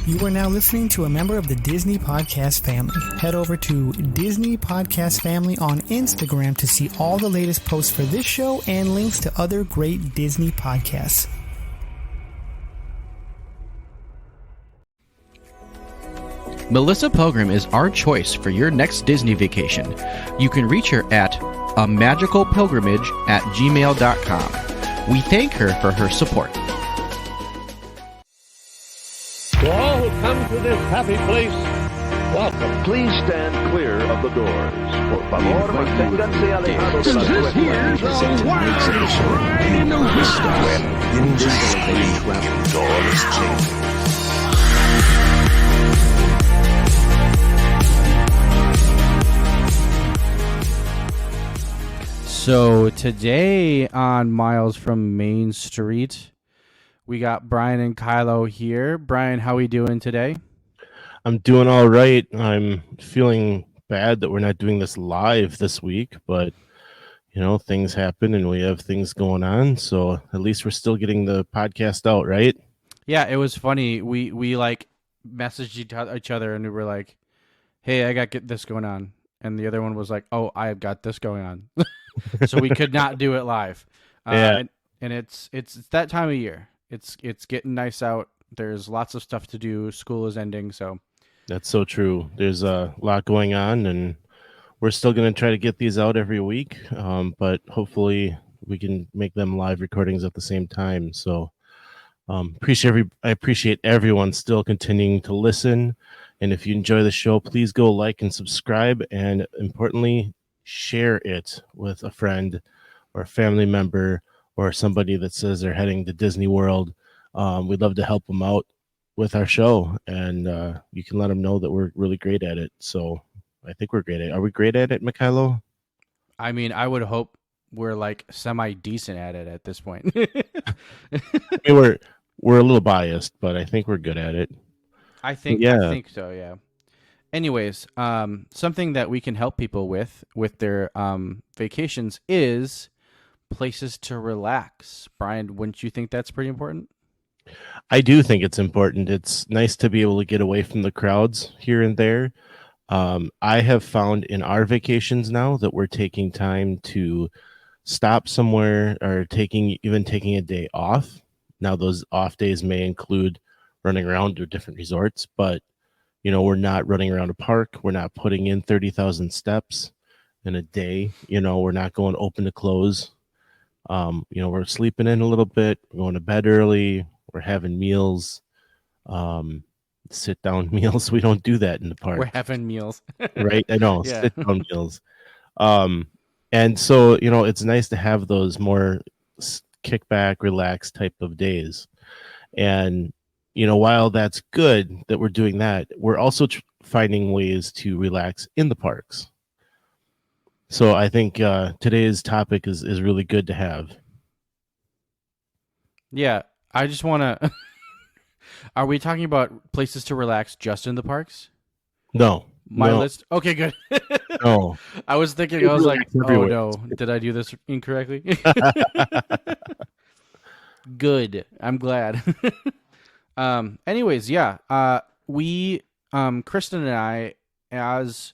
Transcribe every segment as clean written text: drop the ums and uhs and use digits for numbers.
You are now listening to a member of the Disney Podcast family. Head over to Disney Podcast Family on Instagram to see all the latest posts for this show and links to other great Disney podcasts. Melissa Pilgrim is our choice for your next Disney vacation. You can reach her at amagicalpilgrimage@gmail.com. We thank her for her support. To all who come to this happy place, welcome. Please stand clear of the doors. Por favor, manténganse alejados de las puertas. So today on Miles from Main Street, we got Brian and Kylo here. Brian, how are we doing today? I'm doing all right. I'm feeling bad that we're not doing this live this week, but things happen and we have things going on. So at least we're still getting the podcast out, right? Yeah, it was funny. We like messaged each other and we were like, "Hey, I got this going on," and the other one was like, "Oh, I've got this going on." So we could not do it live. Yeah. And it's that time of year. It's getting nice out. There's lots of stuff to do. School is ending, so that's so true. There's a lot going on, and we're still going to try to get these out every week. But hopefully we can make them live recordings at the same time. So I appreciate everyone still continuing to listen. And if you enjoy the show, please go like and subscribe, and importantly, share it with a friend or a family member or somebody that says they're heading to Disney World. We'd love to help them out with our show, and you can let them know that we're really great at it. So I think we're great at it. Are we great at it, Mikhailo? I mean, I would hope we're like semi-decent at it at this point. I mean, we're a little biased, but I think we're good at it. I think so, yeah. Anyways, something that we can help people with their vacations is places to relax. Brian, wouldn't you think that's pretty important? I do think it's important. It's nice to be able to get away from the crowds here and there. I have found in our vacations now that we're taking time to stop somewhere or taking a day off. Now, those off days may include running around to different resorts, but we're not running around a park. We're not putting in 30,000 steps in a day. We're not going open to close. We're sleeping in a little bit. We're going to bed early. We're having meals, sit down meals. We don't do that in the park. We're having meals, right? I know, yeah. Sit down meals. And so, it's nice to have those more kickback, relaxed type of days. And, while that's good that we're doing that, we're also finding ways to relax in the parks. So I think today's topic is really good to have. Yeah, I just want to... Are we talking about places to relax just in the parks? No. My list? Okay, good. No. I was thinking, I was like, oh no, did I do this incorrectly? Good. I'm glad. Anyways, yeah. We, Kristen and I, as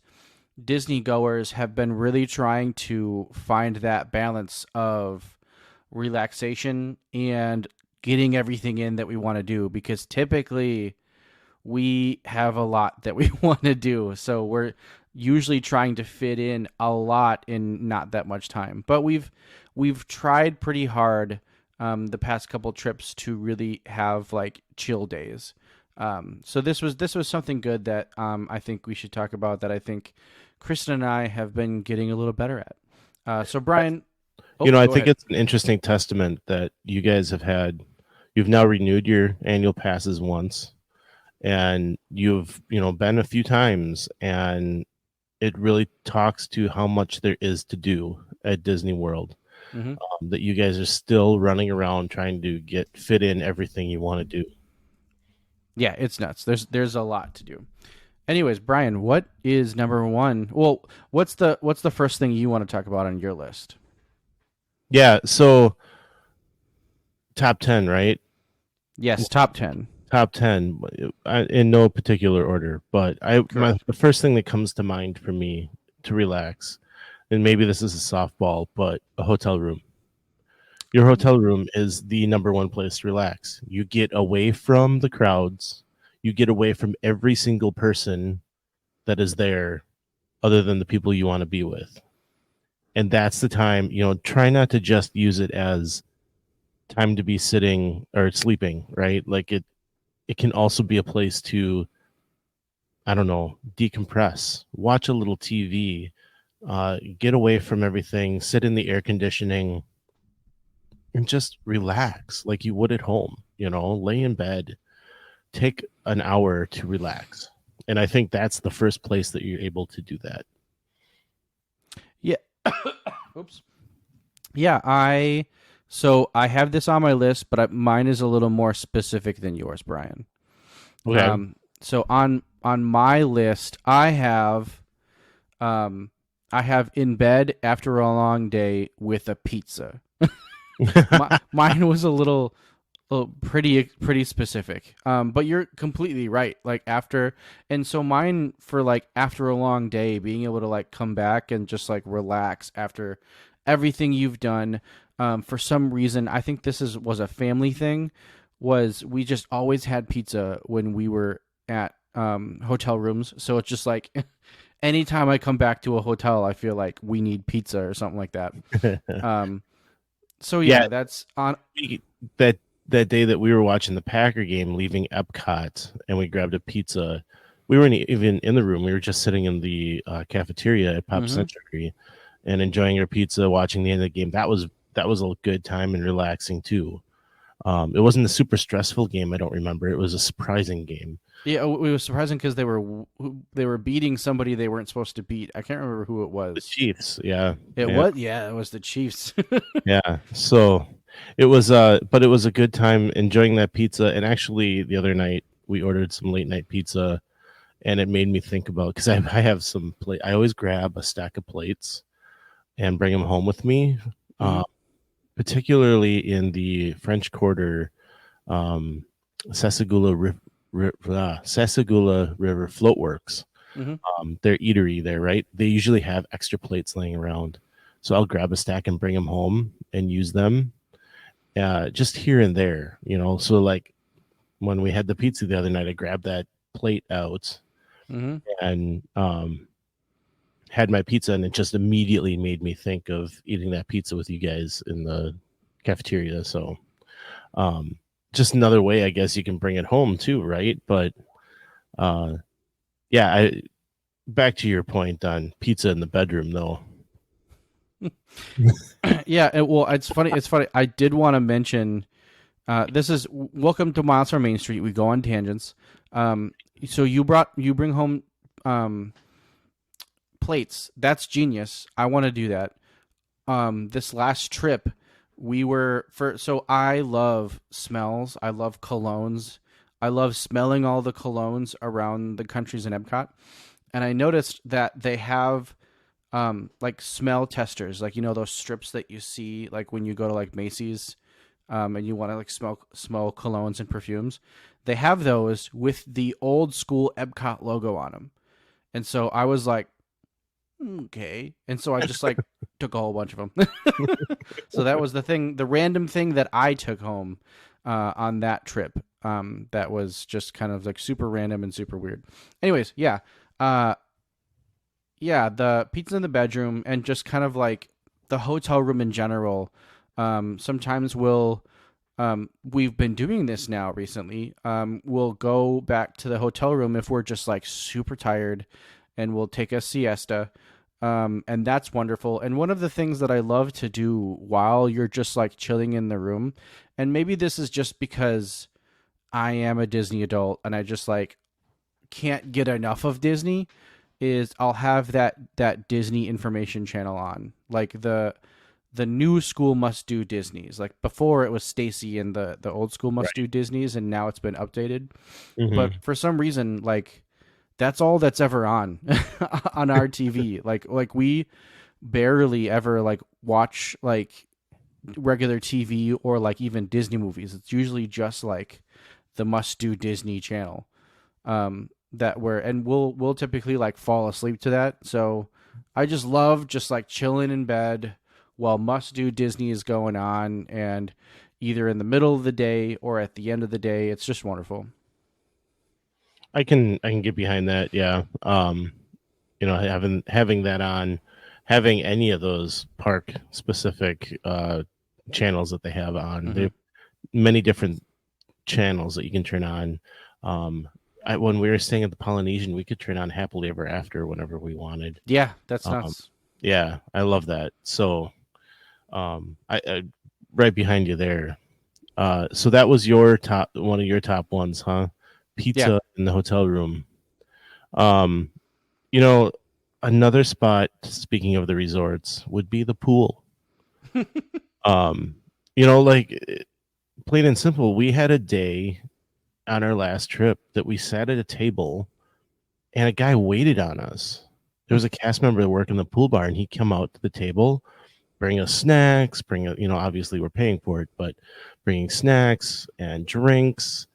Disney goers, have been really trying to find that balance of relaxation and getting everything in that we want to do, because typically we have a lot that we want to do. So we're usually trying to fit in a lot in not that much time. But we've tried pretty hard the past couple trips to really have like chill days. So this was something good that I think we should talk about, that I think Kristen and I have been getting a little better at. So Brian, I think it's an interesting testament that you guys you've now renewed your annual passes once, and you've, been a few times, and it really talks to how much there is to do at Disney World. Mm-hmm. That you guys are still running around trying to fit in everything you want to do. Yeah, it's nuts. There's a lot to do. Anyways, Brian, what is number one? Well, what's the first thing you want to talk about on your list? Yeah, so top 10, right? Yes, top 10. top 10 in no particular order, but Correct. the first thing that comes to mind for me to relax, and maybe this is a softball, but a hotel room. Your hotel room is the number one place to relax. You get away from the crowds, you get away from every single person that is there other than the people you want to be with. And that's the time, try not to just use it as time to be sitting or sleeping, right? Like it can also be a place to, I don't know, decompress, watch a little TV, get away from everything, sit in the air conditioning, and just relax like you would at home. Lay in bed, take an hour to relax. And I think that's the first place that you're able to do that. Yeah. Oops. Yeah, I have this on my list, but mine is a little more specific than yours, Brian. Okay. So on my list, I have in bed after a long day with a pizza. Mine was a little pretty specific. But you're completely right. Like so mine for like after a long day, being able to like come back and just like relax after everything you've done. For some reason, I think this was a family thing. Was we just always had pizza when we were at hotel rooms. So it's just like anytime I come back to a hotel, I feel like we need pizza or something like that. So yeah, that's on that day that we were watching the Packer game, leaving Epcot, and we grabbed a pizza. We weren't even in the room; we were just sitting in the cafeteria at Pop Century and enjoying our pizza, watching the end of the game. That was a good time and relaxing too. It wasn't a super stressful game. I don't remember. It was a surprising game. Yeah, it was surprising because they were beating somebody they weren't supposed to beat. I can't remember who it was. The Chiefs, yeah. It was the Chiefs. Yeah. So it was but it was a good time enjoying that pizza. And actually the other night we ordered some late night pizza, and it made me think about, because I have some plate. I always grab a stack of plates and bring them home with me. Particularly in the French Quarter, Sassagoula River Floatworks. Their eatery there, right? They usually have extra plates laying around, so I'll grab a stack and bring them home and use them, just here and there, So like when we had the pizza the other night, I grabbed that plate out and had my pizza, and it just immediately made me think of eating that pizza with you guys in the cafeteria. So just another way, I guess, you can bring it home too, right? But back to your point on pizza in the bedroom though. Yeah, well, it's funny. I did want to mention this is welcome to Miles from Main Street. We go on tangents. So you bring home plates. That's genius. I want to do that. This last trip so I love smells. I love colognes. I love smelling all the colognes around the countries in Epcot. And I noticed that they have like smell testers, like those strips that you see like when you go to like Macy's and you want to like smell colognes and perfumes. They have those with the old school Epcot logo on them. And so I was like, okay. And so I just like took a whole bunch of them. So that was the random thing that I took home on that trip. That was just kind of like super random and super weird. Anyways, yeah. The pizza in the bedroom and just kind of like the hotel room in general. Sometimes we've been doing this now recently. We'll go back to the hotel room if we're just like super tired, and we'll take a siesta. And that's wonderful. And one of the things that I love to do while you're just like chilling in the room, and maybe this is just because I am a Disney adult and I just like can't get enough of Disney, is I'll have that Disney information channel on. Like the new school must do Disney's. Like before it was Stacy and the old school must do Disney's, and now it's been updated. But for some reason, like that's all that's ever on on our TV. Like we barely ever like watch like regular TV or like even Disney movies. It's usually just like the must do Disney channel. And we'll typically like fall asleep to that. So I just love just like chilling in bed while must do Disney is going on, and either in the middle of the day or at the end of the day. It's just wonderful. I can get behind that. Yeah. Having that on, having any of those park specific channels that they have on. They have many different channels that you can turn on. When we were staying at the Polynesian, we could turn on Happily Ever After whenever we wanted. Yeah, that's nuts. Yeah, I love that. So, I right behind you there. So that was one of your top ones, huh? Pizza in the hotel room. Another spot, speaking of the resorts, would be the pool. Like plain and simple, we had a day on our last trip that we sat at a table and a guy waited on us. There was a cast member working the pool bar, and he'd come out to the table, bring us snacks, obviously we're paying for it, but bringing snacks and drinks.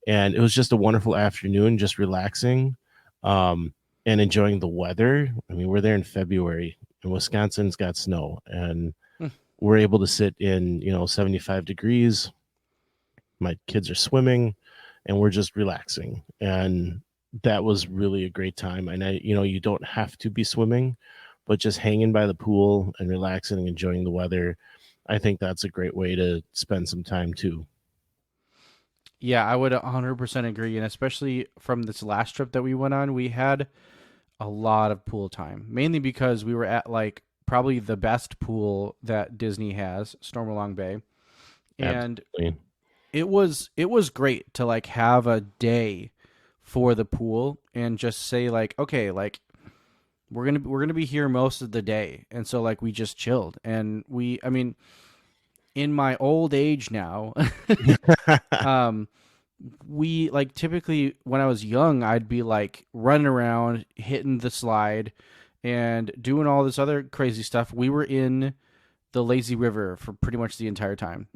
And it was just a wonderful afternoon, just relaxing and enjoying the weather. I mean, we're there in February, and Wisconsin's got snow, and we're able to sit in, 75 degrees. My kids are swimming, and we're just relaxing. And that was really a great time. And you don't have to be swimming, but just hanging by the pool and relaxing and enjoying the weather. I think that's a great way to spend some time too. Yeah, I would 100% agree. And especially from this last trip that we went on, we had a lot of pool time, mainly because we were at like probably the best pool that Disney has, Stormalong Bay. And Absolutely. it was great to like have a day for the pool and just say like, okay, like we're gonna be here most of the day. And so like we just chilled. And in my old age now, we like typically when I was young, I'd be like running around, hitting the slide and doing all this other crazy stuff. We were in the lazy river for pretty much the entire time.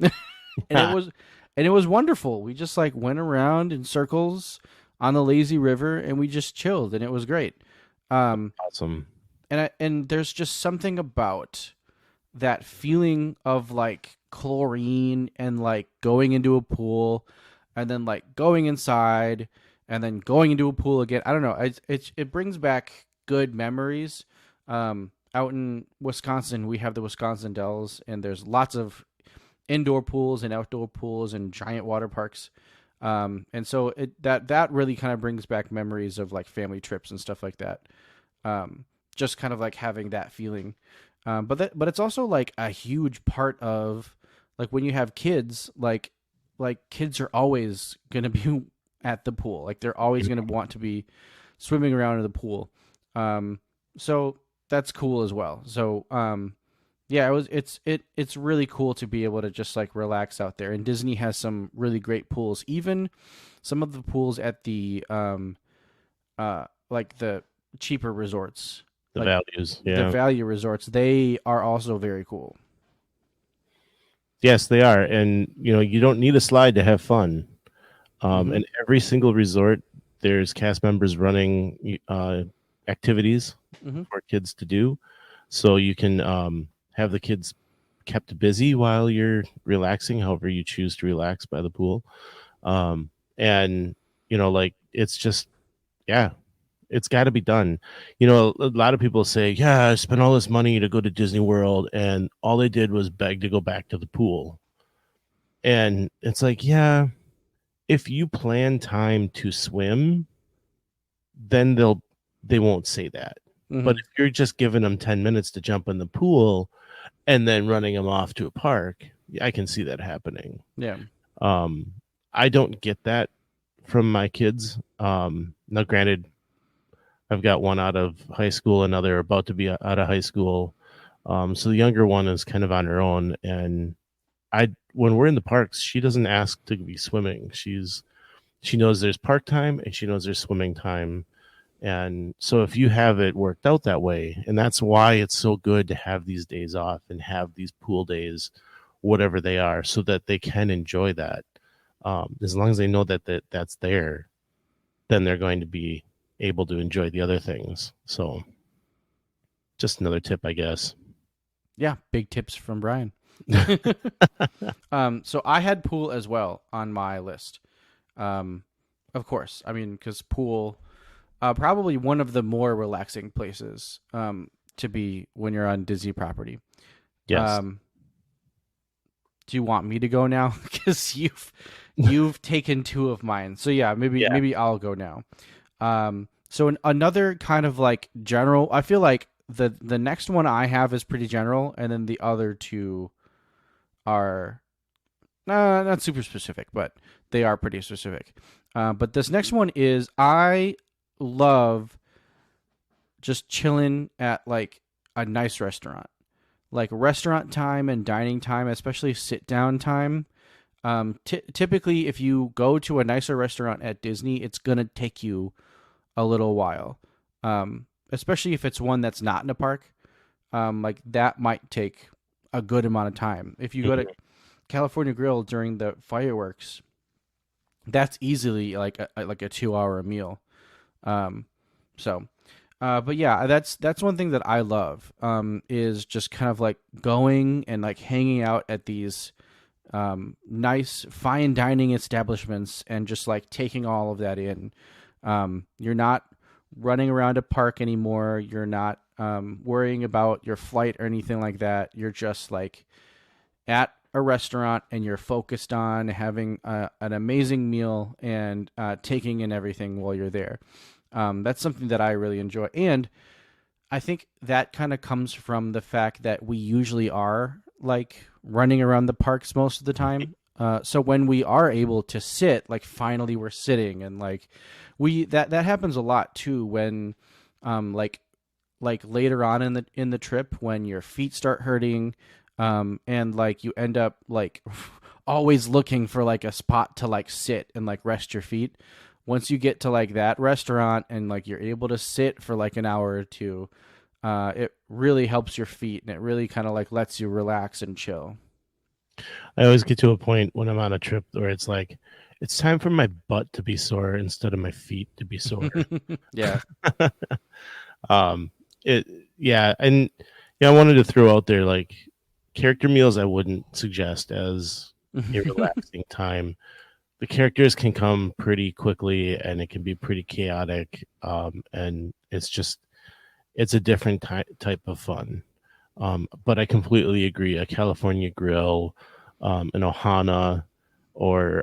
And it was wonderful. We just like went around in circles on the lazy river and we just chilled, and it was great. Awesome. And there's just something about that feeling of like chlorine and like going into a pool and then like going inside and then going into a pool again. I don't know. It brings back good memories. Out in Wisconsin, we have the Wisconsin Dells, and there's lots of indoor pools and outdoor pools and giant water parks. And so that really kind of brings back memories of like family trips and stuff like that. Just kind of like having that feeling. But it's also like a huge part of like when you have kids, like kids are always going to be at the pool. Like they're always going to want to be swimming around in the pool. So that's cool as well. So, yeah, it's really cool to be able to just like relax out there. And Disney has some really great pools. Even some of the pools at the like the cheaper resorts, The like values, yeah. the value resorts, they are also very cool. Yes, they are. And you don't need a slide to have fun. And every single resort, there's cast members running activities for kids to do, so you can have the kids kept busy while you're relaxing, however you choose to relax by the pool. And like it's just, yeah, it's got to be done. A lot of people say, yeah, I spent all this money to go to Disney World and all they did was beg to go back to the pool. And it's like, yeah, if you plan time to swim, then they won't say that. But if you're just giving them 10 minutes to jump in the pool and then running them off to a park, I can see that happening. Yeah. I don't get that from my kids. Now, granted, I've got one out of high school, another about to be out of high school. So the younger one is kind of on her own. And when we're in the parks, she doesn't ask to be swimming. She knows there's park time and she knows there's swimming time. And so if you have it worked out that way, and that's why it's so good to have these days off and have these pool days, whatever they are, so that they can enjoy that. As long as they know that's there, then they're going to be able to enjoy the other things. So just another tip, I guess. Yeah, big tips from Brian. So I had pool as well on my list. Of course, I mean, because pool, probably one of the more relaxing places to be when you're on Disney property. Yes. Do you want me to go now? Because you've taken two of mine. So yeah, maybe I'll go now. So another kind of like general. I feel like the next one I have is pretty general, and then the other two are not super specific, but they are pretty specific. But this next one is I love just chilling at like a nice restaurant, like restaurant time and dining time, especially sit down time. Typically, if you go to a nicer restaurant at Disney, it's gonna take you a little while, especially if it's one that's not in a park. Like that might take a good amount of time. If you go to California Grill during the fireworks, that's easily like a 2-hour meal. But yeah, that's one thing that I love, is just kind of like going and like hanging out at these nice fine dining establishments and just like taking all of that in. You're not running around a park anymore. You're not worrying about your flight or anything like that. You're just like at a restaurant and you're focused on having an amazing meal and taking in everything while you're there. That's something that I really enjoy. And I think that kind of comes from the fact that we usually are like running around the parks most of the time. So when we are able to sit, like finally we're sitting, and like that happens a lot too when like later on in the trip when your feet start hurting, and like you end up like always looking for like a spot to like sit and like rest your feet. Once you get to like that restaurant and like you're able to sit for like an hour or two, it really helps your feet and it really kind of like lets you relax and chill. I always get to a point when I'm on a trip where it's like, it's time for my butt to be sore instead of my feet to be sore. Yeah. And I wanted to throw out there like character meals I wouldn't suggest as a relaxing time. The characters can come pretty quickly and it can be pretty chaotic, and it's a different type of fun. But I completely agree. A California Grill, an Ohana, or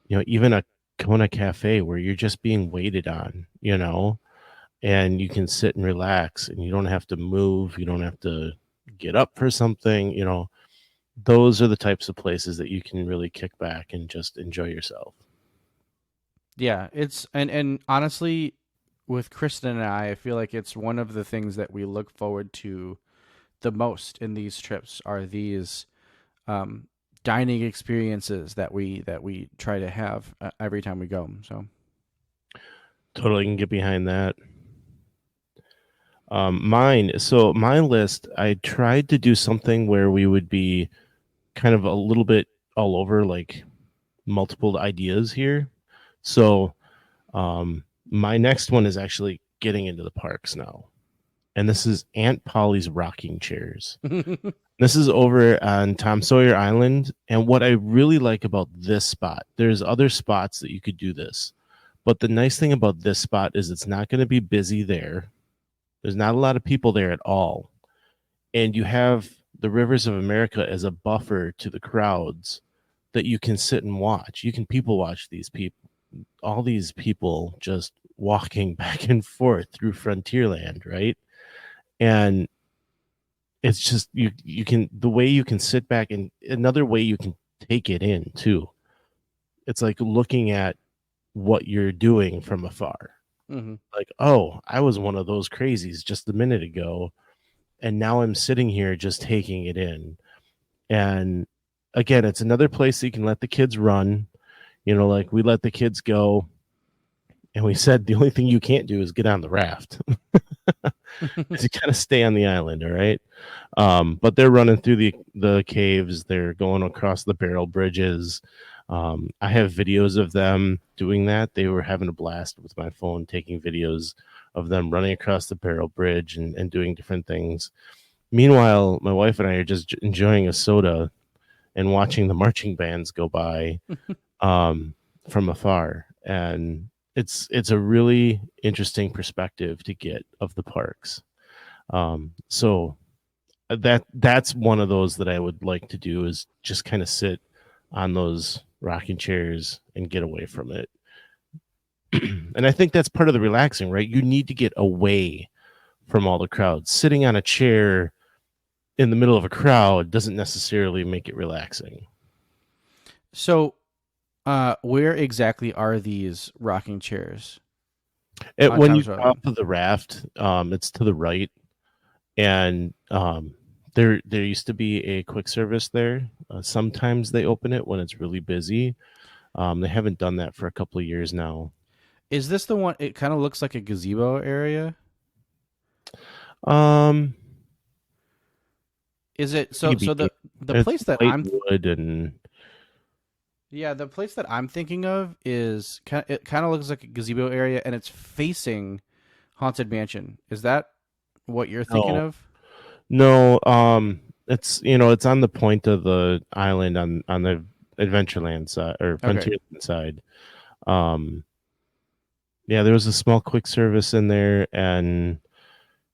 even a Kona Cafe where you're just being waited on, and you can sit and relax, and you don't have to move, you don't have to get up for something. Those are the types of places that you can really kick back and just enjoy yourself. Yeah, it's and honestly, with Kristen and I feel like it's one of the things that we look forward to the most in these trips are these dining experiences that we try to have every time we go. So totally can get behind that. My list, I tried to do something where we would be kind of a little bit all over, like multiple ideas here. So my next one is actually getting into the parks now. And this is Aunt Polly's Rocking Chairs. This is over on Tom Sawyer Island. And what I really like about this spot, there's other spots that you could do this. But the nice thing about this spot is it's not going to be busy there. There's not a lot of people there at all. And you have the Rivers of America as a buffer to the crowds that you can sit and watch. You can people watch these people, all these people just walking back and forth through Frontierland, right? And it's just you can the way you can sit back, and another way you can take it in too. It's like looking at what you're doing from afar. Mm-hmm. Like, oh, I was one of those crazies just a minute ago, and now I'm sitting here just taking it in. And again, it's another place that you can let the kids run. Like we let the kids go, and we said the only thing you can't do is get on the raft. You kind of stay on the island, all right? But they're running through the caves. They're going across the barrel bridges. I have videos of them doing that. They were having a blast with my phone, taking videos of them running across the barrel bridge and doing different things. Meanwhile, my wife and I are just enjoying a soda and watching the marching bands go by from afar. And it's a really interesting perspective to get of the parks. So that's one of those that I would like to do, is just kind of sit on those rocking chairs and get away from it. And I think that's part of the relaxing, right? You need to get away from all the crowds. Sitting on a chair in the middle of a crowd doesn't necessarily make it relaxing. So, where exactly are these rocking chairs? When you Tambu go Lounge. off of the raft, it's to the right, and there used to be a quick service there. Sometimes they open it when it's really busy. They haven't done that for a couple of years now. Is this the one? It kind of looks like a gazebo area. Is it so? Maybe. So the It's place that white I'm wood and the place that I'm thinking of is it kind of looks like a gazebo area, and it's facing Haunted Mansion. Is that what you're thinking No. of? no. It's it's on the point of the island on the Adventureland side or Okay. Frontierland side. Um, yeah, there was a small quick service in there, and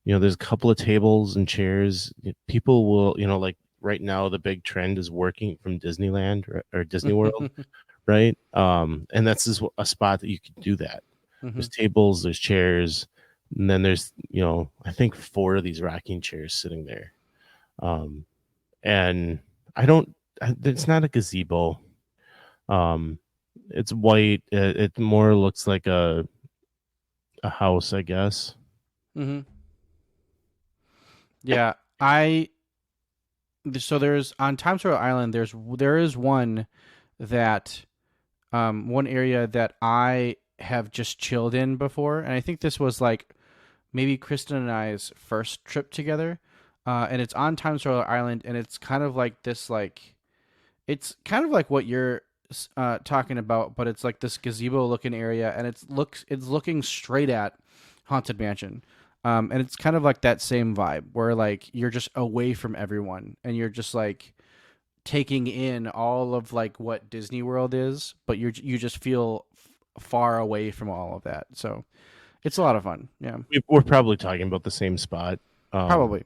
there's a couple of tables and chairs. People will, like right now, the big trend is working from Disneyland or Disney World, right? And that's just a spot that you can do that. There's tables, there's chairs, and then there's, I think 4 of these rocking chairs sitting there. And it's not a gazebo. It's white. It more looks like a house, I guess. Mm-hmm. Yeah, so there's on Tom Sawyer Island. There is one that one area that I have just chilled in before, and I think this was like maybe Kristen and I's first trip together. And it's on Tom Sawyer Island, and it's kind of like this it's kind of like what you're talking about, but it's like this gazebo looking area, and it's looking straight at Haunted Mansion. And it's kind of like that same vibe where like you're just away from everyone and you're just like taking in all of like what Disney World is, but you just feel far away from all of that. So it's a lot of fun. Yeah, We're probably talking about the same spot. probably.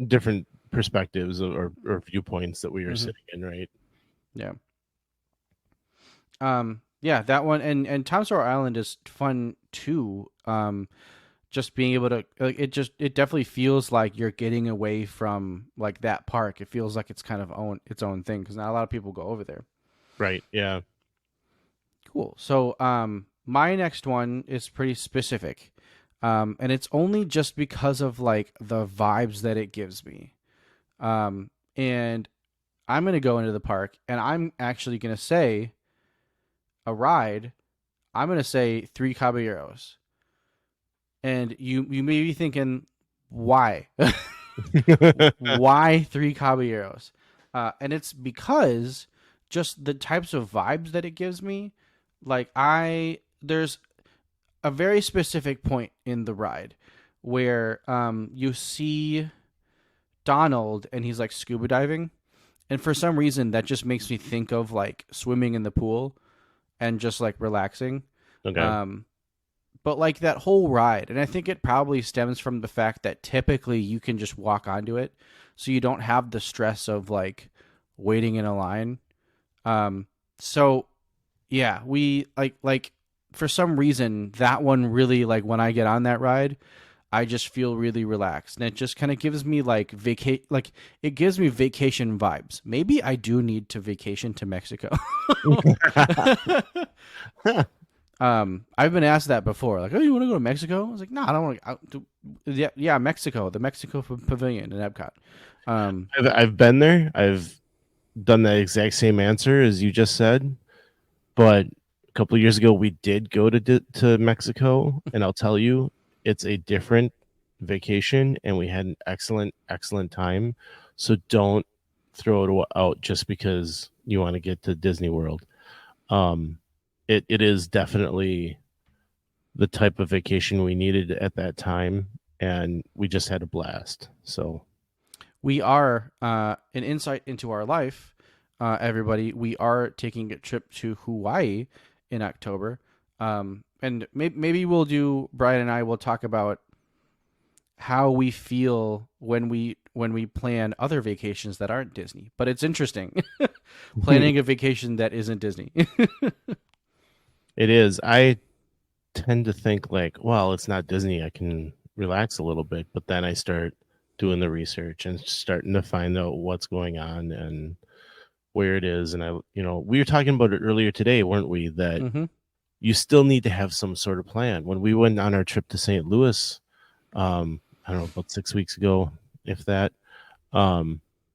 different perspectives or viewpoints that we were Mhm. sitting in, right? Yeah. Yeah, that one and Tom Sawyer Island is fun too. Just being able to like it definitely feels like you're getting away from like that park. It feels like it's kind of its own thing because not a lot of people go over there. Right. Yeah. Cool. So my next one is pretty specific. And it's only just because of like the vibes that it gives me. And I'm gonna go into the park and I'm actually gonna say a ride. I'm gonna say Three Caballeros. And you may be thinking, why? Why Three Caballeros? And it's because just the types of vibes that it gives me. Like there's a very specific point in the ride where you see Donald and he's like scuba diving, and for some reason that just makes me think of like swimming in the pool and just like relaxing. Okay. But like that whole ride, and I think it probably stems from the fact that typically you can just walk onto it, so you don't have the stress of like waiting in a line. So yeah, we like for some reason that one really like when I get on that ride, I just feel really relaxed, and it just kind of gives me like it gives me vacation vibes. Maybe I do need to vacation to Mexico. I've been asked that before, like, "Oh, you want to go to Mexico?" I was like, "No, I don't want to." Yeah, Mexico, the Mexico Pavilion in Epcot. I've been there. I've done that exact same answer as you just said, but a couple of years ago we did go to Mexico, and I'll tell you, it's a different vacation, and we had an excellent time. So don't throw it out just because you want to get to Disney World. It is definitely the type of vacation we needed at that time, and we just had a blast. So We are an insight into our life, everybody. We are taking a trip to Hawaii in October, and maybe we'll do. Brian and I will talk about how we feel when we plan other vacations that aren't Disney. But it's interesting planning a vacation that isn't Disney. it is. I tend to think like, well, it's not Disney. I can relax a little bit, but then I start doing the research and starting to find out what's going on and where it is. And we were talking about it earlier today, weren't we? That Mm-hmm. you still need to have some sort of plan. When we went on our trip to St. Louis, I don't know, about 6 weeks ago, if that,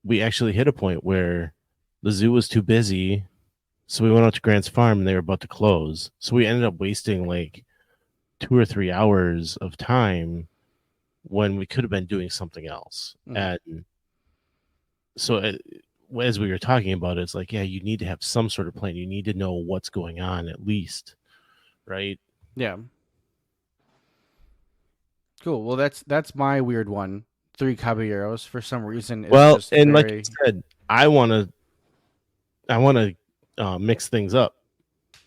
we actually hit a point where the zoo was too busy. So we went out to Grant's Farm and they were about to close. So we ended up wasting like 2 or 3 hours of time when we could have been doing something else. And so as we were talking about it, it's like, yeah, you need to have some sort of plan. You need to know what's going on at least, right? Yeah. Cool. Well, that's my weird one. Three Caballeros for some reason. Is Well, just and very... like you said, I want to mix things up.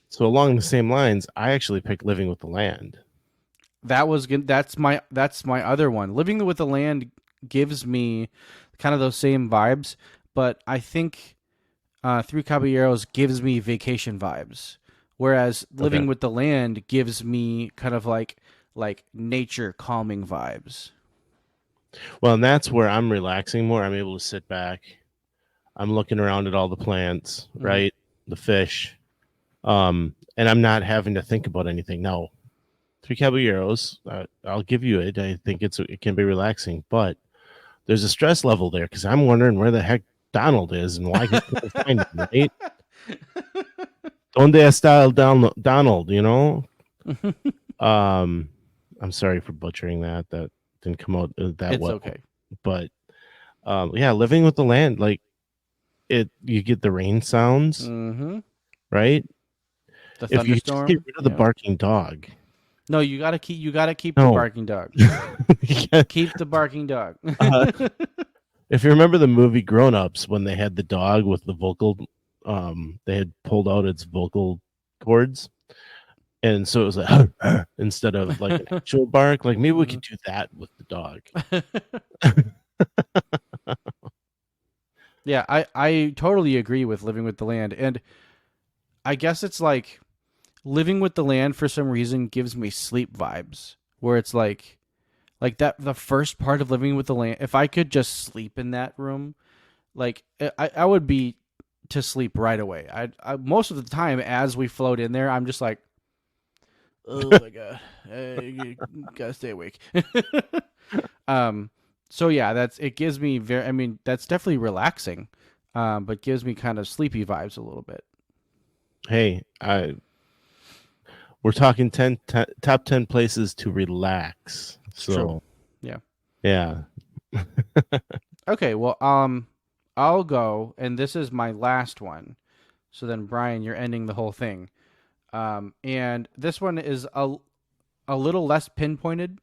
So along the same lines, I actually picked Living with the Land. That's my other one. Living with the Land gives me kind of those same vibes, but I think Three Caballeros gives me vacation vibes, whereas Living with the Land gives me kind of like nature calming vibes. Well, and that's where I'm relaxing more. I'm able to sit back. I'm looking around at all the plants, right? The fish. And I'm not having to think about anything. Now, Three Caballeros, I'll give you it. I think it can be relaxing, but there's a stress level there because I'm wondering where the heck Donald is and why can't I find him, right? Donde está Donald, you know? I'm sorry for butchering that. That didn't come out that well. It's okay. But yeah, Living with the Land, like you get the rain sounds, right? The If you just thunderstorm. get rid of the barking dog. No, you gotta keep the barking dog. Keep the barking dog. If you remember the movie Grown Ups, when they had the dog with the vocal, they had pulled out its vocal cords, and so it was like instead of like an actual bark. Like maybe we could do that with the dog. Yeah, I totally agree with Living with the Land, and I guess it's like Living with the Land for some reason gives me sleep vibes, where it's like that the first part of Living with the Land. If I could just sleep in that room, like I would be to sleep right away. I most of the time as we float in there, I'm just like, oh my god, you gotta stay awake. So yeah, it gives me that's definitely relaxing, but gives me kind of sleepy vibes a little bit. Hey, we're talking top 10 places to relax. So True. Yeah. Okay, well, I'll go, and this is my last one. So then, Brian, you're ending the whole thing. And this one is a little less pinpointed,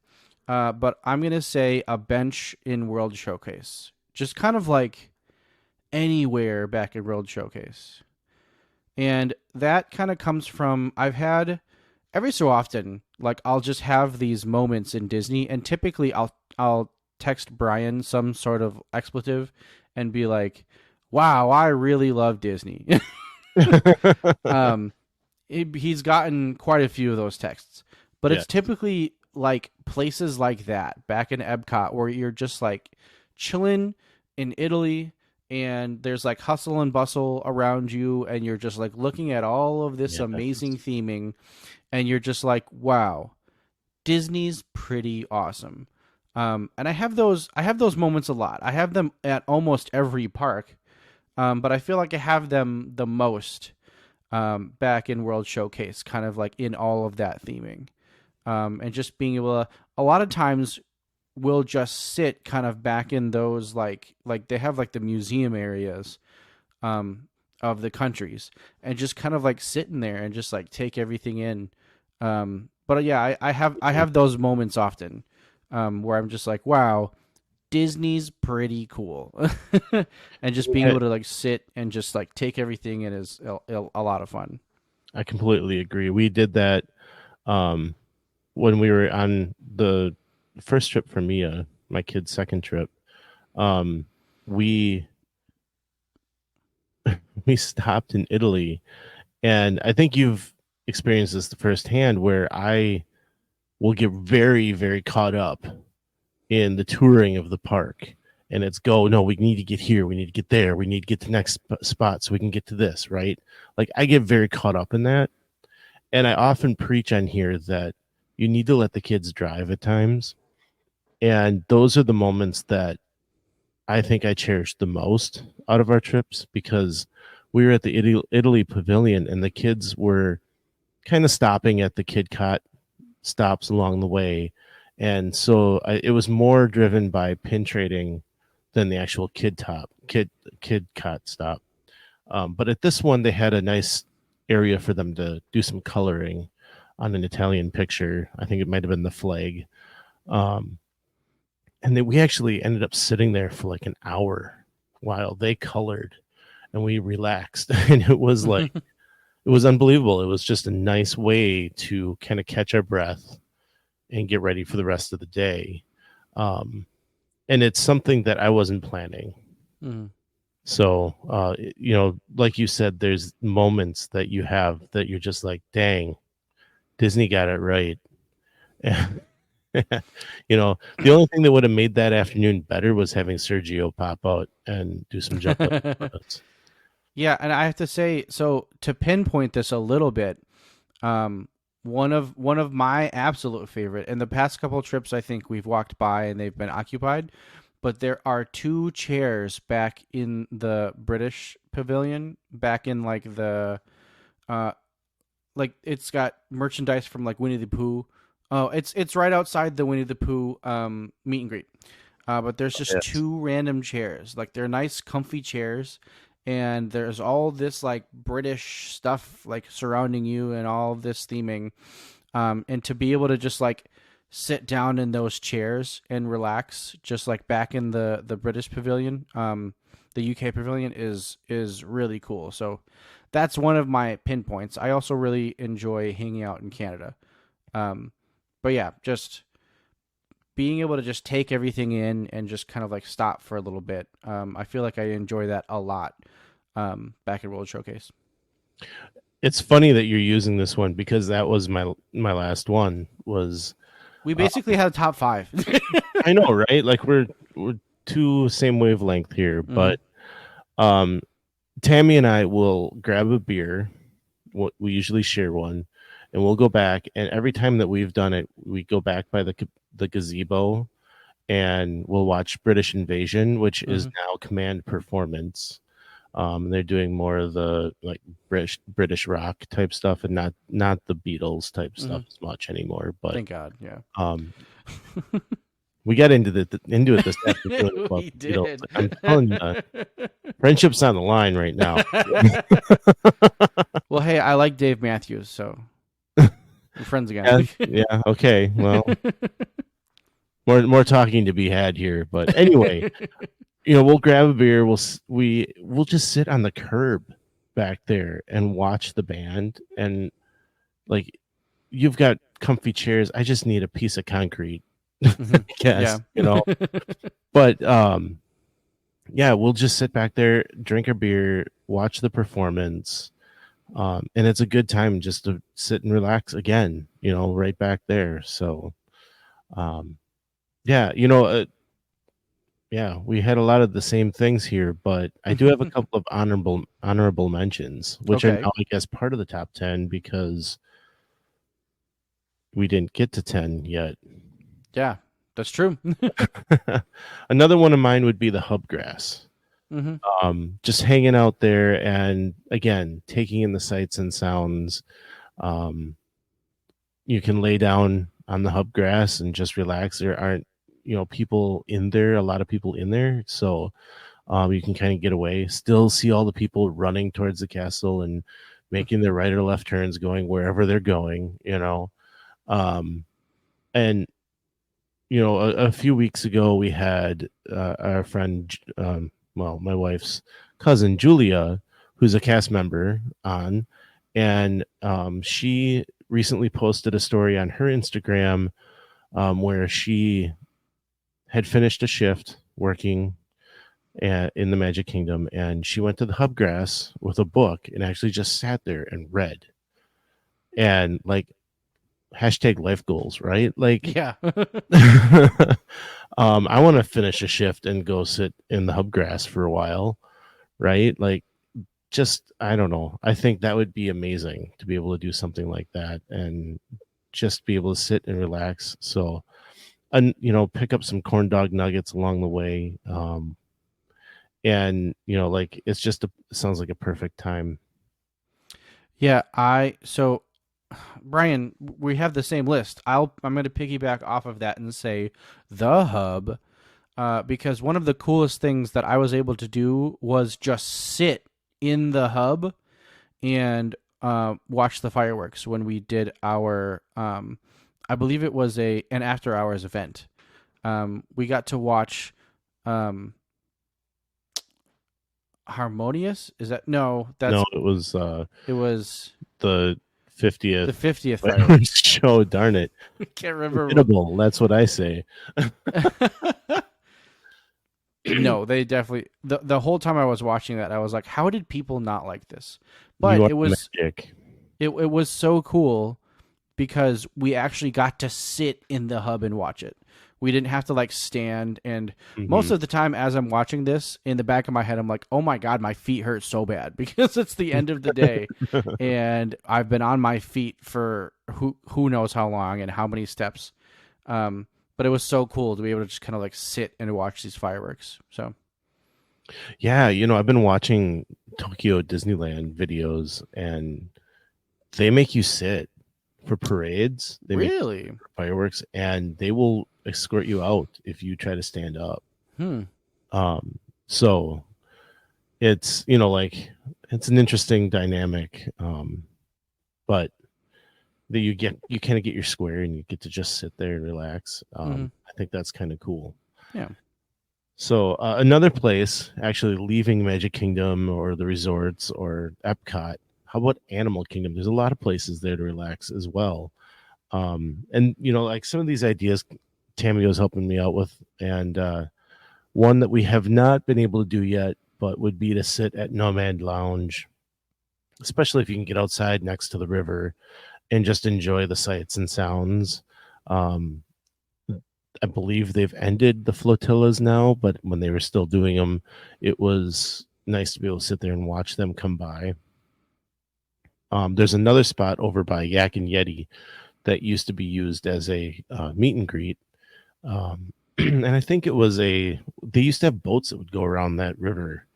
but I'm gonna say a bench in World Showcase, just kind of like anywhere back in World Showcase, and that kind of comes from I've had every so often, like I'll just have these moments in Disney, and typically I'll text Brian some sort of expletive and be like, "Wow, I really love Disney." He's gotten quite a few of those texts, but it's typically like places like that back in Epcot where you're just like chilling in Italy and there's like hustle and bustle around you and you're just like looking at all of this amazing theming and you're just like, wow, Disney's pretty awesome. And I have those moments a lot. I have them at almost every park. But I feel like I have them the most back in World Showcase, kind of like in all of that theming. And just being able to, a lot of times we'll just sit kind of back in those like they have like the museum areas. the countries, and just kind of like sitting there and just like take everything in. But yeah, I have those moments often where I'm just like, wow, Disney's pretty cool, and just being able to like sit and just like take everything in is a lot of fun. I completely agree. We did that when we were on the first trip for Mia, my kid's second trip. We we stopped in Italy, and I think you've experienced this firsthand, where I will get very, very caught up in the touring of the park, and it's no, we need to get here, we need to get there, we need to get to the next spot so we can get to this, right? Like, I get very caught up in that, and I often preach on here that you need to let the kids drive at times, and those are the moments that I think I cherished the most out of our trips, because we were at the Italy pavilion, and the kids were kind of stopping at the kid cot stops along the way. And so it was more driven by pin trading than the actual kid cot stop. But at this one, they had a nice area for them to do some coloring on an Italian picture. I think it might have been the flag. And then we actually ended up sitting there for like an hour while they colored, and we relaxed. And it was like, it was unbelievable. It was just a nice way to kind of catch our breath and get ready for the rest of the day. And it's something that I wasn't planning. Mm. So, like you said, there's moments that you have that you're just like, dang, Disney got it right. The only thing that would have made that afternoon better was having Sergio pop out and do some jump up. Yeah, and I have to say, so to pinpoint this a little bit, one of my absolute favorite, in the past couple of trips, I think we've walked by and they've been occupied, but there are 2 chairs back in the British pavilion, back in like the, like it's got merchandise from like Winnie the Pooh. Oh, it's right outside the Winnie the Pooh meet and greet. But there's just 2 random chairs, like they're nice, comfy chairs. And there's all this like British stuff like surrounding you and all of this theming. And to be able to just like sit down in those chairs and relax, just like back in the British pavilion, the UK pavilion is really cool. So that's one of my pinpoints. I also really enjoy hanging out in Canada. But yeah, just being able to just take everything in and just kind of like stop for a little bit. I feel like I enjoy that a lot back at World Showcase. It's funny that you're using this one, because that was my last one. Was we basically had a top 5. I know, right? Like we're 2 same wavelength here, but Tammy and I will grab a beer. We usually share one, and we'll go back. And every time that we've done it, we go back by the gazebo, and we'll watch British Invasion, which is now Command Performance. They're doing more of the like British rock type stuff, and not the Beatles type stuff as much anymore. But thank God, yeah. We got into it this afternoon. We did. Beatles. I'm telling you, friendship's on the line right now. Well, hey, I like Dave Matthews, so we're friends again. Yeah. Okay. Well, more talking to be had here, but anyway. We'll grab a beer. We'll just sit on the curb back there and watch the band. And like, you've got comfy chairs. I just need a piece of concrete, I guess, But yeah, we'll just sit back there, drink a beer, watch the performance, and it's a good time just to sit and relax again. Right back there. So, yeah, yeah, we had a lot of the same things here, but I do have a couple of honorable mentions, which are now, I guess, part of the top 10, because we didn't get to 10 yet. Yeah, that's true. Another one of mine would be the Hubgrass. Just hanging out there and, again, taking in the sights and sounds. You can lay down on the Hubgrass and just relax. There aren't, people in there, a lot of people in there. So You can kind of get away, still see all the people running towards the castle and making their right or left turns, going wherever they're going, and a few weeks ago we had our friend, my wife's cousin Julia, who's a cast member on, and she recently posted a story on her Instagram where she had finished a shift working in the Magic Kingdom, and she went to the Hubgrass with a book and actually just sat there and read, and like hashtag life goals, right? Like, Yeah. I want to finish a shift and go sit in the Hubgrass for a while, right? Like, just, I don't know. I think that would be amazing to be able to do something like that and just be able to sit and relax. So, and pick up some corn dog nuggets along the way. And like, it's just sounds like a perfect time. Yeah, so Brian, we have the same list. I'm going to piggyback off of that and say the hub, because one of the coolest things that I was able to do was just sit in the hub and watch the fireworks when we did our, I believe it was an after hours event. We got to watch Harmonious. Is that no? No, it was the 50th. The 50th fireworks show. Darn it! Can't remember. Unhittable, that's what I say. No, they definitely. The whole time I was watching that, I was like, "How did people not like this?" But it was magic. It was so cool because we actually got to sit in the hub and watch it. We didn't have to like stand, and most of the time as I'm watching this, in the back of my head I'm like, oh my god, my feet hurt so bad because it's the end of the day and I've been on my feet for who knows how long and how many steps. But it was so cool to be able to just kind of like sit and watch these fireworks. So yeah, I've been watching Tokyo Disneyland videos and they make you sit for parades. They really make fireworks, and they will escort you out if you try to stand up. So it's like it's an interesting dynamic, but that you kind of get your square and you get to just sit there and relax. I think that's kind of cool. Yeah. So another place, actually leaving Magic Kingdom or the resorts or Epcot, how about Animal Kingdom? There's a lot of places there to relax as well. And like some of these ideas Tammy was helping me out with, and one that we have not been able to do yet, but would be to sit at Nomad Lounge, especially if you can get outside next to the river and just enjoy the sights and sounds. I believe they've ended the flotillas now, but when they were still doing them, it was nice to be able to sit there and watch them come by. There's another spot over by Yak and Yeti that used to be used as a meet and greet. And I think they used to have boats that would go around that river.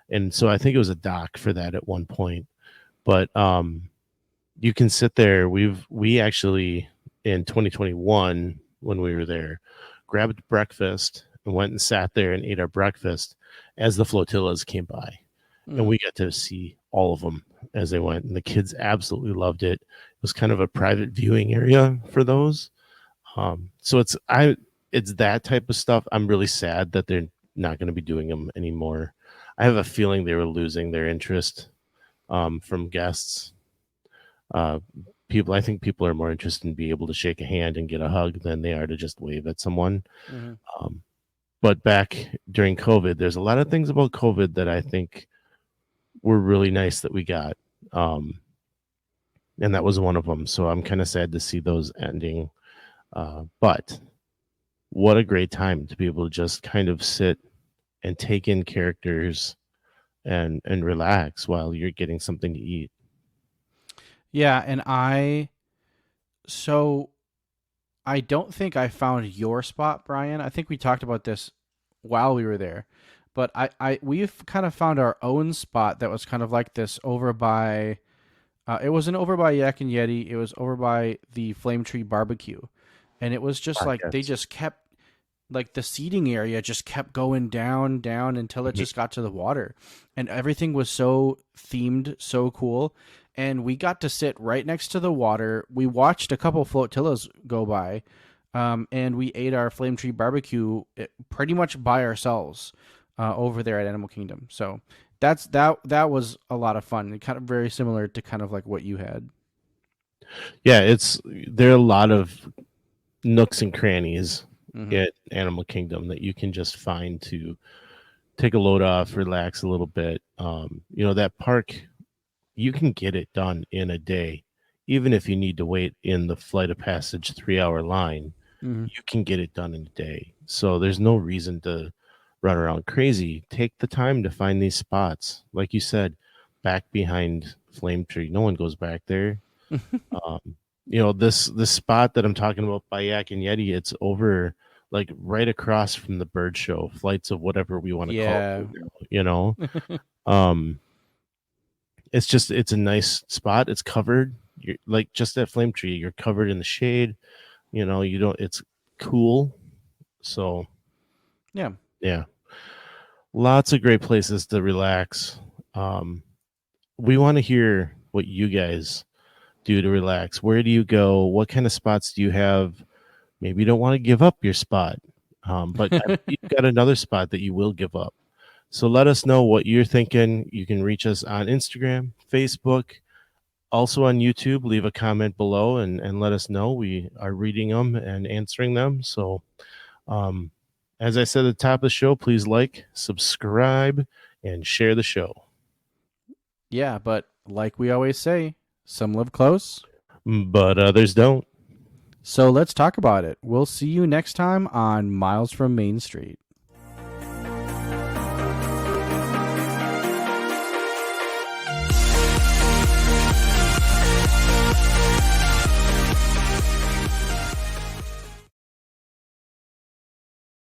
And so I think it was a dock for that at one point. But you can sit there. We actually, in 2021, when we were there, grabbed breakfast and went and sat there and ate our breakfast as the flotillas came by. And we got to see all of them as they went. And the kids absolutely loved it. It was kind of a private viewing area for those. So it's that type of stuff. I'm really sad that they're not going to be doing them anymore. I have a feeling they were losing their interest from guests. I think people are more interested in being able to shake a hand and get a hug than they are to just wave at someone. But back during COVID, there's a lot of things about COVID that I think were really nice that we got. And that was one of them. So I'm kind of sad to see those ending. But what a great time to be able to just kind of sit and take in characters and relax while you're getting something to eat. Yeah, and I don't think I found your spot, Brian. I think we talked about this while we were there. But we've kind of found our own spot that was kind of like this over by it wasn't over by Yak and Yeti, it was over by the Flame Tree Barbecue. And it was just like they just kept like the seating area just kept going down, down until it just got to the water. And everything was so themed, so cool. And we got to sit right next to the water. We watched a couple flotillas go by, and we ate our Flame Tree barbecue pretty much by ourselves over there at Animal Kingdom. So that was a lot of fun. Kind of very similar to kind of like what you had. Yeah, there are a lot of nooks and crannies at Animal Kingdom that you can just find to take a load off, relax a little bit. That park, you can get it done in a day, even if you need to wait in the Flight of Passage 3-hour line. You can get it done in a day. So there's no reason to run around crazy. Take the time to find these spots. Like you said, back behind Flame Tree, no one goes back there. This spot that I'm talking about by Yak and Yeti, it's over like right across from the bird show, flights of whatever we want to call it. It's a nice spot. It's covered. You're like just at Flame Tree, you're covered in the shade. It's cool. So yeah. Lots of great places to relax. We want to hear what you guys do to relax. Where do you go? What kind of spots do you have? Maybe you don't want to give up your spot, but you've got another spot that you will give up. So let us know what you're thinking. You can reach us on Instagram, Facebook, also on YouTube. Leave a comment below and let us know. We are reading them and answering them. So as I said at the top of the show, please like, subscribe, and share the show. Yeah, but like we always say, some live close, but others don't. So let's talk about it. We'll see you next time on Miles from Main Street.